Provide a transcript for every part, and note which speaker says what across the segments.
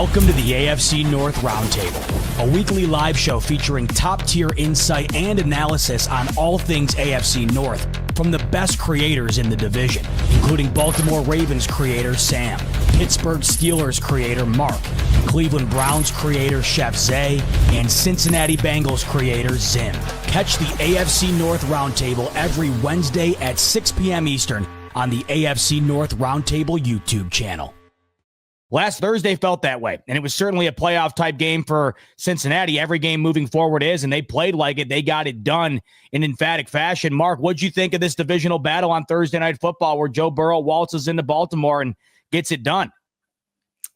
Speaker 1: Welcome to the AFC North Roundtable, a weekly live show featuring top-tier insight and analysis on all things AFC North from the best creators in the division, including Baltimore Ravens creator Sam, Pittsburgh Steelers creator Mark, Cleveland Browns creator Chef Zay, and Cincinnati Bengals creator Zim. Catch the AFC North Roundtable every Wednesday at 6 p.m. Eastern on the AFC North Roundtable YouTube channel. Last Thursday felt that way, and it was certainly a playoff-type game for Cincinnati. Every game moving forward is, and they played like it. They got it done in emphatic fashion. Mark, what'd you think of this divisional battle on Thursday Night Football where Joe Burrow waltzes into Baltimore and gets it done?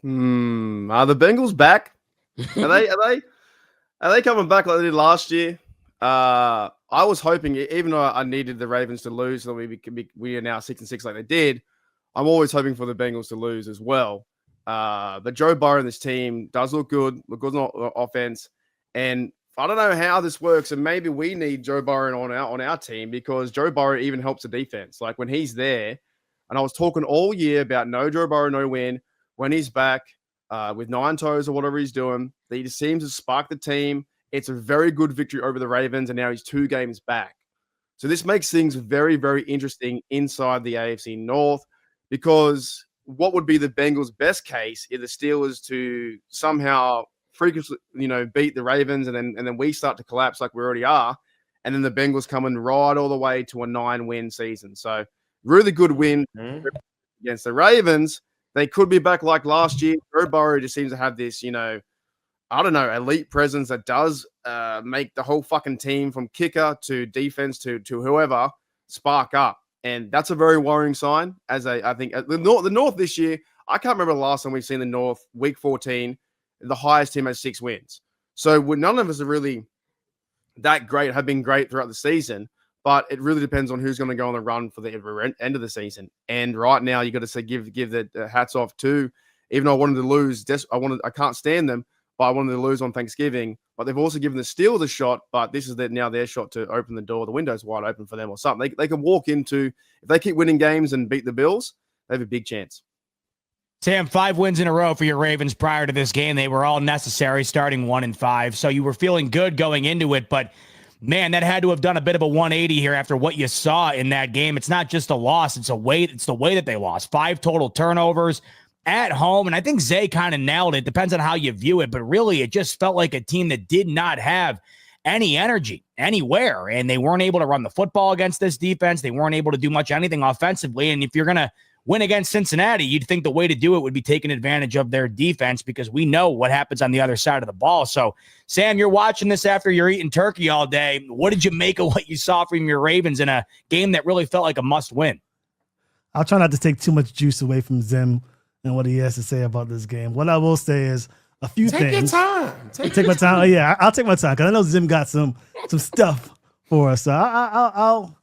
Speaker 2: Are the Bengals back? Are they coming back like they did last year? I was hoping, even though I needed the Ravens to lose, so we are now 6-6 like they did. I'm always hoping for the Bengals to lose as well. But Joe Burrow and this team does look good on offense. And I don't know how this works. And maybe we need Joe Burrow on our team because Joe Burrow even helps the defense. Like when he's there, and I was talking all year about no Joe Burrow, no win. When he's back with 9 toes or whatever he's doing, he just seems to spark the team. It's a very good victory over the Ravens, and now he's 2 games back. So this makes things very, very interesting inside the AFC North because what would be the Bengals' best case is the Steelers to somehow freakishly, beat the Ravens, and then we start to collapse like we already are, and then the Bengals come and ride all the way to a 9-win season. So really good win against the Ravens. They could be back like last year. Joe Burrow just seems to have this, elite presence that does make the whole fucking team from kicker to defense to whoever spark up. And that's a very worrying sign. I think the North this year, I can't remember the last time we've seen the North, week 14, the highest team has 6 wins. So none of us are really that great, have been great throughout the season, but it really depends on who's going to go on the run for the end of the season. And right now, you got to say give the hats off to, even though I wanted to lose, I can't stand them, but I wanted to lose on Thanksgiving. But they've also given the Steelers a shot, but this is now their shot to open the door. The window's wide open for them or something. They can walk into, if they keep winning games and beat the Bills, they have a big chance.
Speaker 1: Sam, 5 wins in a row for your Ravens prior to this game. They were all necessary, starting 1-5. So you were feeling good going into it, but man, that had to have done a bit of a 180 here after what you saw in that game. It's not just a loss. It's the way that they lost. 5 total turnovers at home. And I think Zay kind of nailed it. Depends on how you view it, but really it just felt like a team that did not have any energy anywhere. And they weren't able to run the football against this defense. They weren't able to do much anything offensively. And if you're going to win against Cincinnati, you'd think the way to do it would be taking advantage of their defense because we know what happens on the other side of the ball. So, Sam, you're watching this after you're eating turkey all day. What did you make of what you saw from your Ravens in a game that really felt like a must-win?
Speaker 3: I'll try not to take too much juice away from Zim and what he has to say about this game. What I will say is a few things.
Speaker 4: Take your time.
Speaker 3: Take my time. Oh, yeah, I'll take my time because I know Zim got some stuff for us. So I'll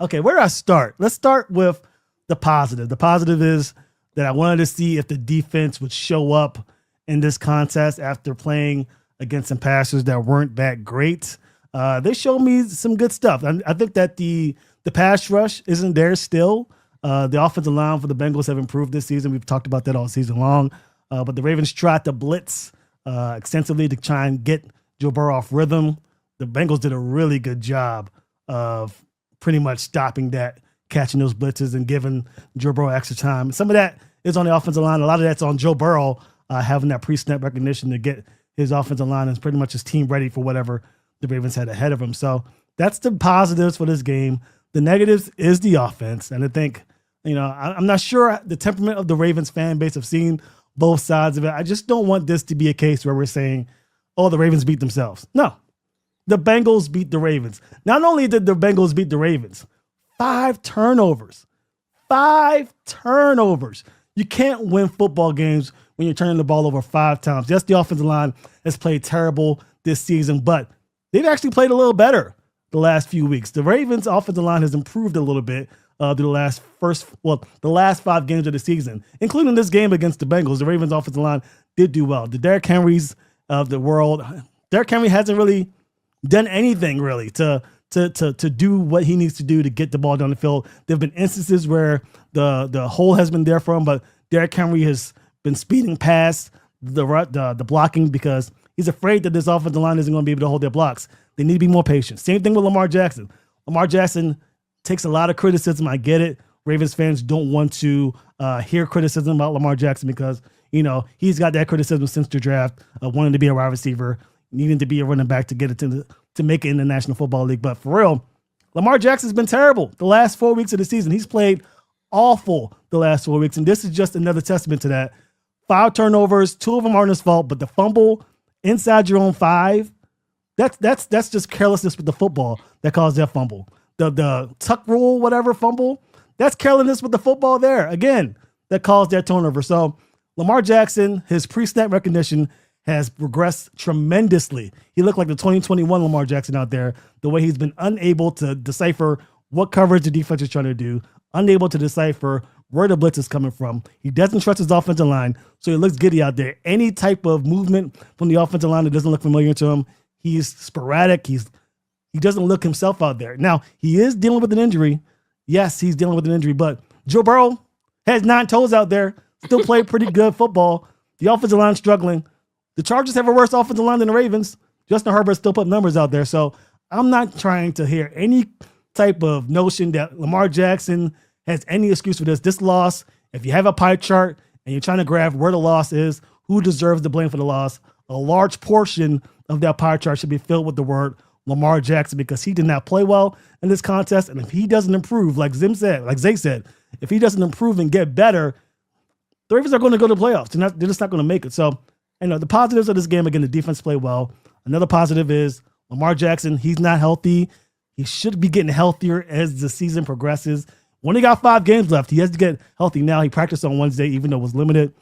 Speaker 3: okay, where do I start? Let's start with the positive. The positive is that I wanted to see if the defense would show up in this contest after playing against some passers that weren't that great. They showed me some good stuff. I think that the pass rush isn't there still. The offensive line for the Bengals have improved this season. We've talked about that all season long. But the Ravens tried to blitz extensively to try and get Joe Burrow off rhythm. The Bengals did a really good job of pretty much stopping that, catching those blitzes and giving Joe Burrow extra time. Some of that is on the offensive line. A lot of that's on Joe Burrow having that pre-snap recognition to get his offensive line and pretty much his team ready for whatever the Ravens had ahead of him. So that's the positives for this game. The negatives is the offense. And I think, I'm not sure the temperament of the Ravens fan base of seeing both sides of it. I just don't want this to be a case where we're saying, oh, the Ravens beat themselves. No, the Bengals beat the Ravens. Not only did the Bengals beat the Ravens, 5 turnovers. 5 turnovers. You can't win football games when you're turning the ball over 5 times. Yes, the offensive line has played terrible this season, but they've actually played a little better the last few weeks. The Ravens' offensive line has improved a little bit the last 5 games of the season, including this game against the Bengals. The Ravens' offensive line did do well. The Derrick Henrys of the world, Derrick Henry hasn't really done anything really to do what he needs to do to get the ball down the field. There have been instances where the hole has been there for him, but Derrick Henry has been speeding past the blocking because he's afraid that this offensive line isn't going to be able to hold their blocks. They need to be more patient. Same thing with Lamar Jackson. Lamar Jackson takes a lot of criticism. I get it. Ravens fans don't want to hear criticism about Lamar Jackson because, he's got that criticism since the draft of wanting to be a wide receiver, needing to be a running back to get it to make it in the National Football League. But for real, Lamar Jackson's been terrible the last 4 weeks of the season. He's played awful the last 4 weeks, and this is just another testament to that. 5 turnovers, 2 of them aren't his fault, but the fumble inside your own 5, that's just carelessness with the football that caused that fumble. The tuck rule, whatever fumble, that's carelessness with the football there. Again, that caused that turnover. So Lamar Jackson, his pre-snap recognition has regressed tremendously. He looked like the 2021 Lamar Jackson out there, the way he's been unable to decipher what coverage the defense is trying to do, unable to decipher where the blitz is coming from. He doesn't trust his offensive line, so he looks giddy out there. Any type of movement from the offensive line that doesn't look familiar to him, he's sporadic. He doesn't look himself out there. Now, he is dealing with an injury. Yes, he's dealing with an injury, but Joe Burrow has 9 toes out there, still played pretty good football. The offensive line struggling. The Chargers have a worse offensive line than the Ravens. Justin Herbert still put numbers out there. So I'm not trying to hear any type of notion that Lamar Jackson has any excuse for this. This loss, if you have a pie chart and you're trying to graph where the loss is, who deserves the blame for the loss, a large portion of that pie chart should be filled with the word Lamar Jackson because he did not play well in this contest. And if he doesn't improve, like Zay said, if he doesn't improve and get better, the Ravens are going to go to the playoffs. They're just not going to make it. So, the positives of this game, again, the defense played well. Another positive is Lamar Jackson, he's not healthy. He should be getting healthier as the season progresses. When he got 5 games left, he has to get healthy now. He practiced on Wednesday, even though it was limited.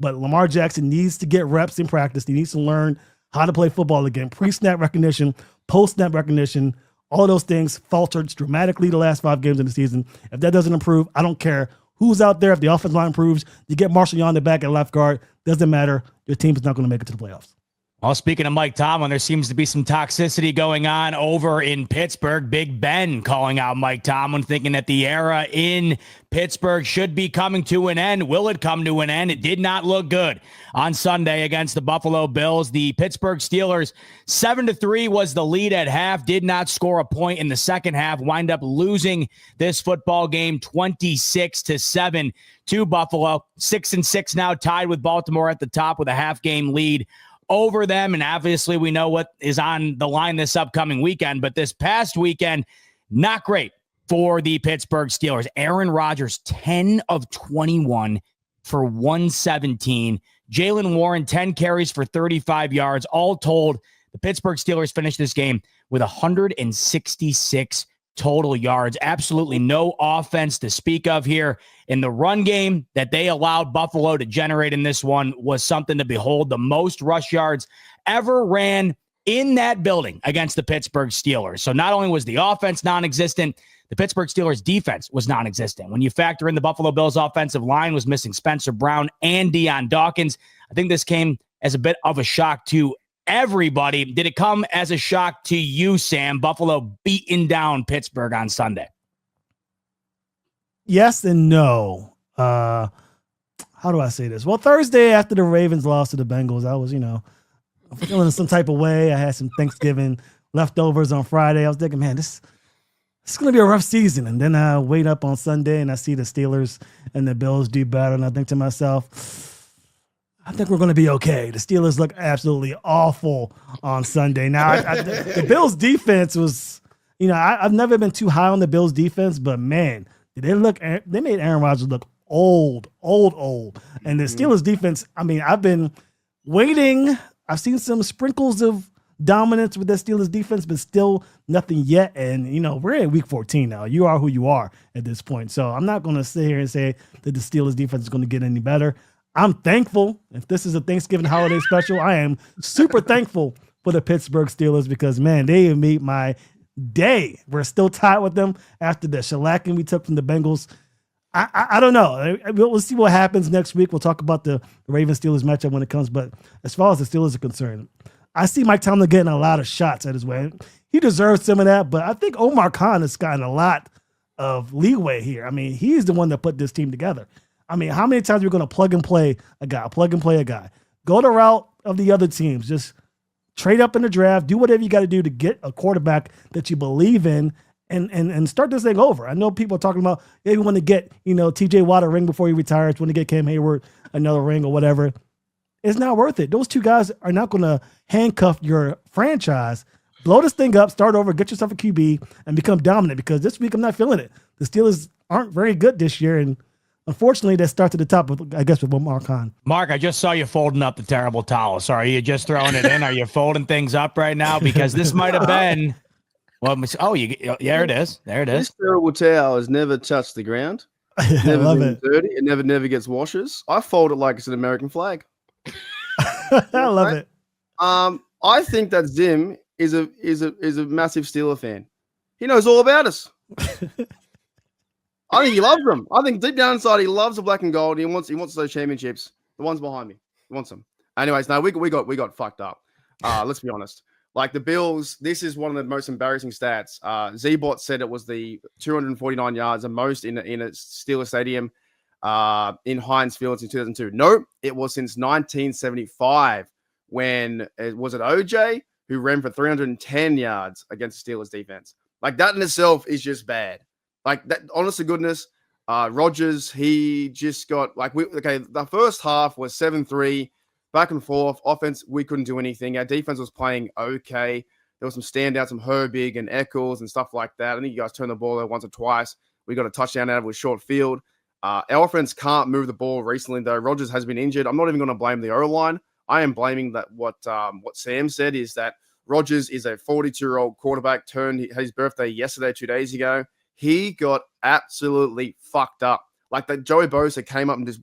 Speaker 3: But Lamar Jackson needs to get reps in practice. He needs to learn how to play football again. Pre-snap recognition, post-snap recognition, all of those things faltered dramatically the last 5 games of the season. If that doesn't improve, I don't care who's out there. If the offensive line improves, you get Marshall Yonder back at left guard. Doesn't matter. Your team is not going to make it to the playoffs.
Speaker 1: Well, speaking of Mike Tomlin, there seems to be some toxicity going on over in Pittsburgh. Big Ben calling out Mike Tomlin, thinking that the era in Pittsburgh should be coming to an end. Will it come to an end? It did not look good on Sunday against the Buffalo Bills. The Pittsburgh Steelers, 7-3 was the lead at half, did not score a point in the second half, wind up losing this football game 26-7 to Buffalo. 6-6 now, tied with Baltimore at the top with a half-game lead over them. And obviously we know what is on the line this upcoming weekend, but this past weekend, not great for the Pittsburgh Steelers. Aaron Rodgers, 10 of 21 for 117. Jaylen Warren, 10 carries for 35 yards. All told, the Pittsburgh Steelers finished this game with 166 total yards. Absolutely no offense to speak of here. In the run game that they allowed Buffalo to generate in this one was something to behold. The most rush yards ever ran in that building against the Pittsburgh Steelers. So not only was the offense non-existent, the Pittsburgh Steelers defense was non-existent. When you factor in the Buffalo Bills offensive line was missing Spencer Brown and Deion Dawkins, I think this came as a bit of a shock to everybody. Did it come as a shock to you, Sam? Buffalo beating down Pittsburgh on Sunday.
Speaker 3: Yes and no. How do I say this? Well, Thursday after the Ravens lost to the Bengals, I was, feeling some type of way. I had some Thanksgiving leftovers on Friday. I was thinking, man, this is going to be a rough season. And then I wait up on Sunday and I see the Steelers and the Bills do better. And I think to myself, I think we're going to be okay. The Steelers look absolutely awful on Sunday. Now, the Bills defense was, I've never been too high on the Bills defense, but man, they made Aaron Rodgers look old. And the Steelers defense, I've been waiting. I've seen some sprinkles of dominance with the Steelers defense, but still nothing yet. And, we're in week 14 now. You are who you are at this point. So I'm not going to sit here and say that the Steelers defense is going to get any better. I'm thankful. If this is a Thanksgiving holiday special, I am super thankful for the Pittsburgh Steelers because, man, they have made my day. We're still tied with them after the shellacking we took from the Bengals. I don't know. We'll see what happens next week. We'll talk about the Ravens-Steelers matchup when it comes. But as far as the Steelers are concerned, I see Mike Tomlin getting a lot of shots at his way. He deserves some of that, but I think Omar Khan has gotten a lot of leeway here. He's the one that put this team together. How many times are we going to plug and play a guy? Go the route of the other teams. Just trade up in the draft. Do whatever you got to do to get a quarterback that you believe in, and start this thing over. I know people are talking about they want to get T.J. Watt a ring before he retires. Want to get Cam Hayward another ring or whatever. It's not worth it. Those two guys are not going to handcuff your franchise. Blow this thing up, start over, get yourself a QB, and become dominant. Because this week I'm not feeling it. The Steelers aren't very good this year, and unfortunately, that starts at the top, I guess, with Mark Hahn.
Speaker 1: Mark, I just saw you folding up the terrible towel. So are you just throwing it in? Are you folding things up right now? Because this might have been. Well, there it is. There it is.
Speaker 2: This terrible towel has never touched the ground.
Speaker 3: I
Speaker 2: Never
Speaker 3: love
Speaker 2: been
Speaker 3: it.
Speaker 2: dirty. It never gets washes. I fold it like it's an American flag.
Speaker 3: I love it.
Speaker 2: I think that Zim is a massive Steeler fan. He knows all about us. I think he loves them. I think deep down inside he loves the black and gold. He wants those championships. The ones behind me. He wants them. Anyways, no, we got fucked up. Let's be honest. Like the Bills, this is one of the most embarrassing stats. Z-Bot said it was the 249 yards, the most in a Steelers stadium in Heinz Field since 2002. No, it was since 1975 when was it OJ who ran for 310 yards against the Steelers defense. Like that in itself is just bad. Like that, honest to goodness, Rodgers, he just got the first half was 7-3, back and forth. Offense, we couldn't do anything. Our defense was playing okay. There was some standouts, some Herbig and Eccles and stuff like that. I think you guys turned the ball over once or twice. We got a touchdown out of it with short field. Our offense can't move the ball recently, though. Rodgers has been injured. I'm not even going to blame the O-line. I am blaming that what Sam said is that Rodgers is a 42-year-old quarterback, turned his birthday yesterday, 2 days ago. He got absolutely fucked up. Like that Joey Bosa came up and just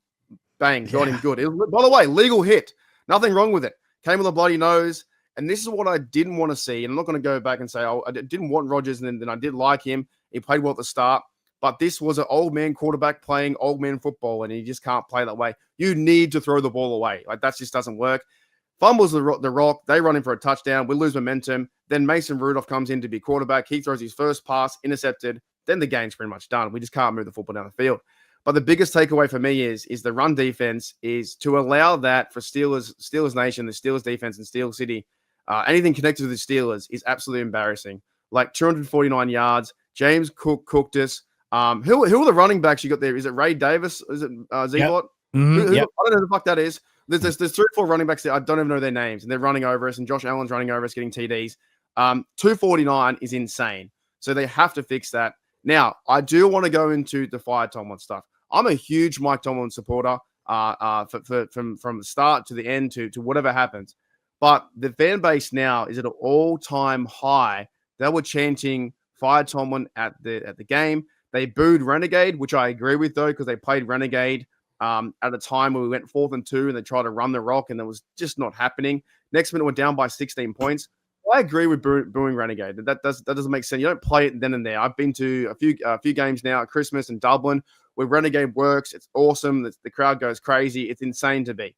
Speaker 2: bang, got him good. It was, by the way, legal hit. Nothing wrong with it. Came with a bloody nose. And this is what I didn't want to see. And I'm not going to go back and say, I didn't want Rodgers and then I did like him. He played well at the start. But this was an old man quarterback playing old man football, and he just can't play that way. You need to throw the ball away. Like that just doesn't work. Fumbles the rock. They run in for a touchdown. We lose momentum. Then Mason Rudolph comes in to be quarterback. He throws his first pass, intercepted. Then the game's pretty much done. We just can't move the football down the field. But the biggest takeaway for me is the run defense is to allow that for Steelers Nation, the Steelers defense in Steel City. Anything connected to the Steelers is absolutely embarrassing. Like 249 yards. James Cook cooked us. Who are the running backs you got there? Is it Ray Davis? Is it Z-Bot?
Speaker 1: Yep.
Speaker 2: I don't know who the fuck that is. There's 3 or 4 running backs there. I don't even know their names. And they're running over us. And Josh Allen's running over us, getting TDs. 249 is insane. So they have to fix that. Now, I do want to go into the fire Tomlin stuff. I'm a huge Mike Tomlin supporter from the start to the end to whatever happens. But the fan base now is at an all-time high. They were chanting fire Tomlin at the game. They booed Renegade, which I agree with, though, because they played Renegade at a time where we went 4th and 2 and they tried to run the rock, and that was just not happening. Next minute, we're down by 16 points. I agree with booing Renegade. That doesn't make sense. You don't play it then and there. I've been to a few games now at Christmas in Dublin where Renegade works. It's awesome. The crowd goes crazy. It's insane to be.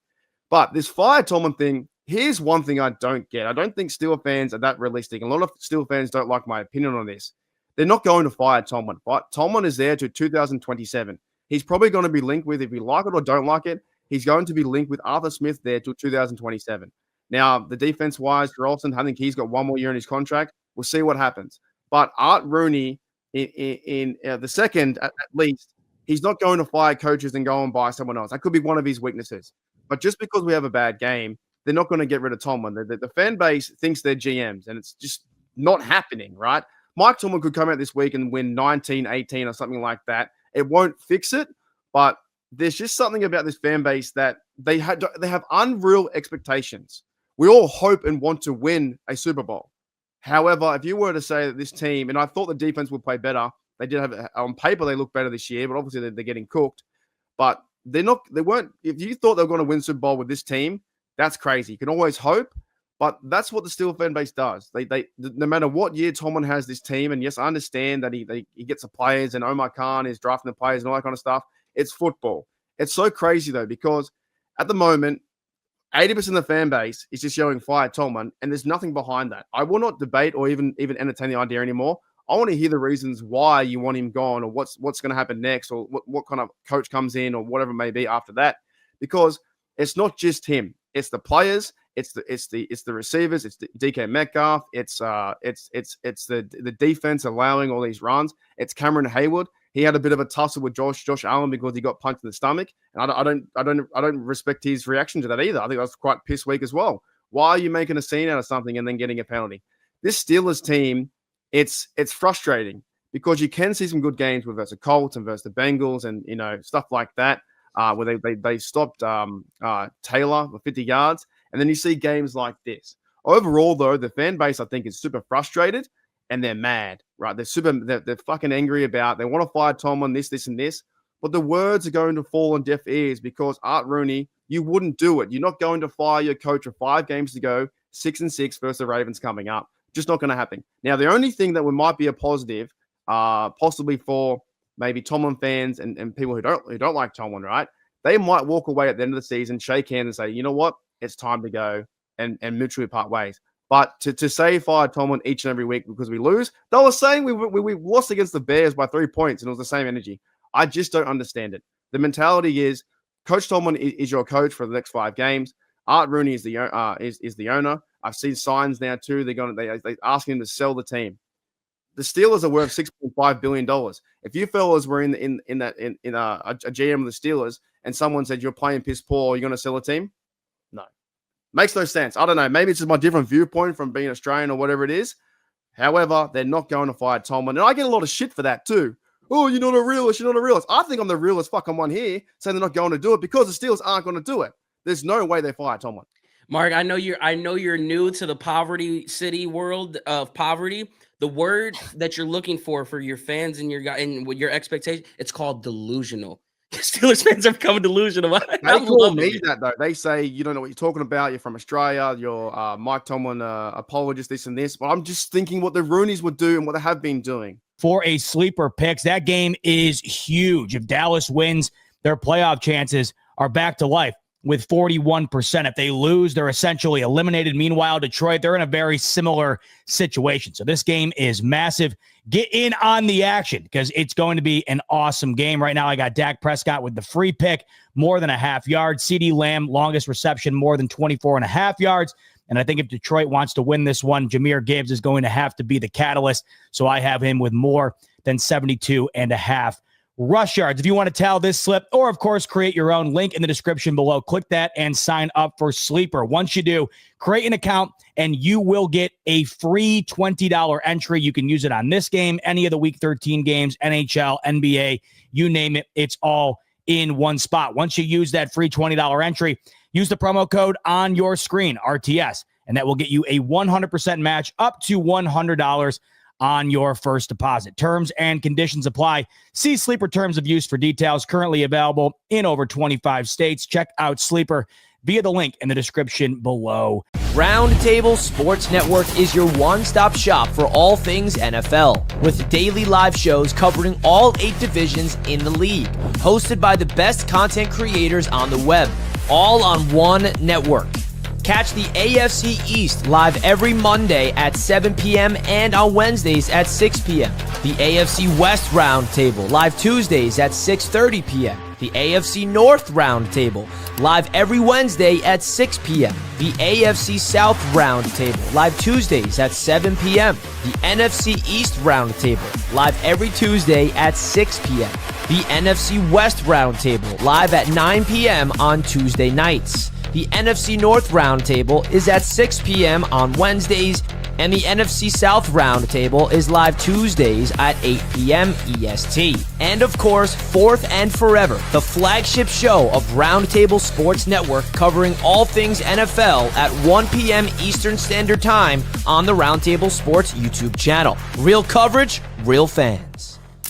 Speaker 2: But this fire Tomlin thing, here's one thing I don't get. I don't think Steelers fans are that realistic. A lot of Steelers fans don't like my opinion on this. They're not going to fire Tomlin. Tomlin is there to 2027. He's probably going to be linked with, if you like it or don't like it, he's going to be linked with Arthur Smith there till 2027. Now, the defense-wise, Jarolson, I think he's got 1 more year in his contract. We'll see what happens. But Art Rooney, in the second, at least, he's not going to fire coaches and go and buy someone else. That could be one of his weaknesses. But just because we have a bad game, they're not going to get rid of Tomlin. The fan base thinks they're GMs, and it's just not happening, right? Mike Tomlin could come out this week and win 19-18 or something like that. It won't fix it, but there's just something about this fan base that they have unreal expectations. We all hope and want to win a Super Bowl. However, if you were to say that this team, and I thought the defense would play better, they did have, on paper, they look better this year, but obviously they're getting cooked. But they weren't, if you thought they were going to win Super Bowl with this team, that's crazy. You can always hope, but that's what the Steelers fan base does. They no matter what year Tomlin has this team, and yes, I understand that he gets the players, and Omar Khan is drafting the players and all that kind of stuff. It's football. It's so crazy, though, because at the moment, 80% of the fan base is just yelling fire Tomlin, and there's nothing behind that. I will not debate or even entertain the idea anymore. I want to hear the reasons why you want him gone, or what's going to happen next, or what kind of coach comes in, or whatever it may be after that, because it's not just him. It's the players. It's the receivers. It's the DK Metcalf. It's the defense allowing all these runs. It's Cameron Hayward. He had a bit of a tussle with Josh Allen because he got punched in the stomach, and I don't respect his reaction to that either. I think that was quite piss weak as well. Why are you making a scene out of something and then getting a penalty? This Steelers team, it's frustrating because you can see some good games with versus the Colts and versus the Bengals and stuff like that, where they stopped Taylor for 50 yards, and then you see games like this. Overall, though, the fan base I think is super frustrated. And they're mad, right? They're fucking angry about. They want to fire Tomlin, this, and this. But the words are going to fall on deaf ears because Art Rooney, you wouldn't do it. You're not going to fire your coach with 5 games to go, 6-6 versus the Ravens coming up. Just not going to happen. Now, the only thing that might be a positive, possibly for maybe Tomlin fans and people who don't like Tomlin, right? They might walk away at the end of the season, shake hands, and say, you know what? It's time to go and mutually part ways. But to say fire Tomlin each and every week because we lose, they were saying we lost against the Bears by 3 points and it was the same energy. I just don't understand it. The mentality is Coach Tomlin is your coach for the next 5 games. Art Rooney is the owner. I've seen signs now too. They're asking him to sell the team. The Steelers are worth $6.5 billion. If you fellas were in a GM of the Steelers and someone said you're playing piss poor, you're going to sell a team? No. Makes no sense. I don't know. Maybe it's just my different viewpoint from being Australian or whatever it is. However, they're not going to fire Tomlin. And I get a lot of shit for that too. Oh, you're not a realist. You're not a realist. I think I'm the realest fucking one here saying they're not going to do it because the Steelers aren't going to do it. There's no way they fire Tomlin.
Speaker 4: Mark, I know you're new to the poverty city world of poverty. The word that you're looking for your fans and your expectation, it's called delusional. Steelers fans are becoming delusional.
Speaker 2: They call me that though. They say you don't know what you're talking about. You're from Australia. You're Mike Tomlin apologist, this and this. But I'm just thinking what the Rooneys would do and what they have been doing.
Speaker 1: For a sleeper picks, that game is huge. If Dallas wins, their playoff chances are back to life with 41%. If they lose, they're essentially eliminated. Meanwhile, Detroit, they're in a very similar situation. So this game is massive. Get in on the action because it's going to be an awesome game. Right now, I got Dak Prescott with the free pick, more than a half yard. CeeDee Lamb, longest reception, more than 24.5 yards. And I think if Detroit wants to win this one, Jahmyr Gibbs is going to have to be the catalyst. So I have him with more than 72.5 rush yards. If you want to tell this slip or, of course, create your own, link in the description below. Click that and sign up for Sleeper. Once you do, create an account and you will get a free $20 entry. You can use it on this game, any of the Week 13 games, NHL, NBA, you name it. It's all in one spot. Once you use that free $20 entry, use the promo code on your screen, RTS, and that will get you a 100% match up to $100 on your first deposit. Terms and conditions apply. See Sleeper terms of use for details. Currently available in over 25 states. Check out Sleeper via the link in the description below.
Speaker 5: Roundtable Sports Network is your one-stop shop for all things NFL, with daily live shows covering all 8 divisions in the league, hosted by the best content creators on the web, all on one network. Catch the AFC East live every Monday at 7 p.m. and on Wednesdays at 6 p.m. The AFC West Roundtable live Tuesdays at 6:30 p.m. The AFC North Roundtable live every Wednesday at 6 p.m. The AFC South Roundtable live Tuesdays at 7 p.m. The NFC East Roundtable live every Tuesday at 6 p.m. The NFC West Roundtable live at 9 p.m. on Tuesday nights. The NFC North Roundtable is at 6 p.m. on Wednesdays, and the NFC South Roundtable is live Tuesdays at 8 p.m. EST. And of course, fourth and forever, the flagship show of Roundtable Sports Network covering all things NFL at 1 p.m. Eastern Standard Time on the Roundtable Sports YouTube channel. Real coverage, real fans.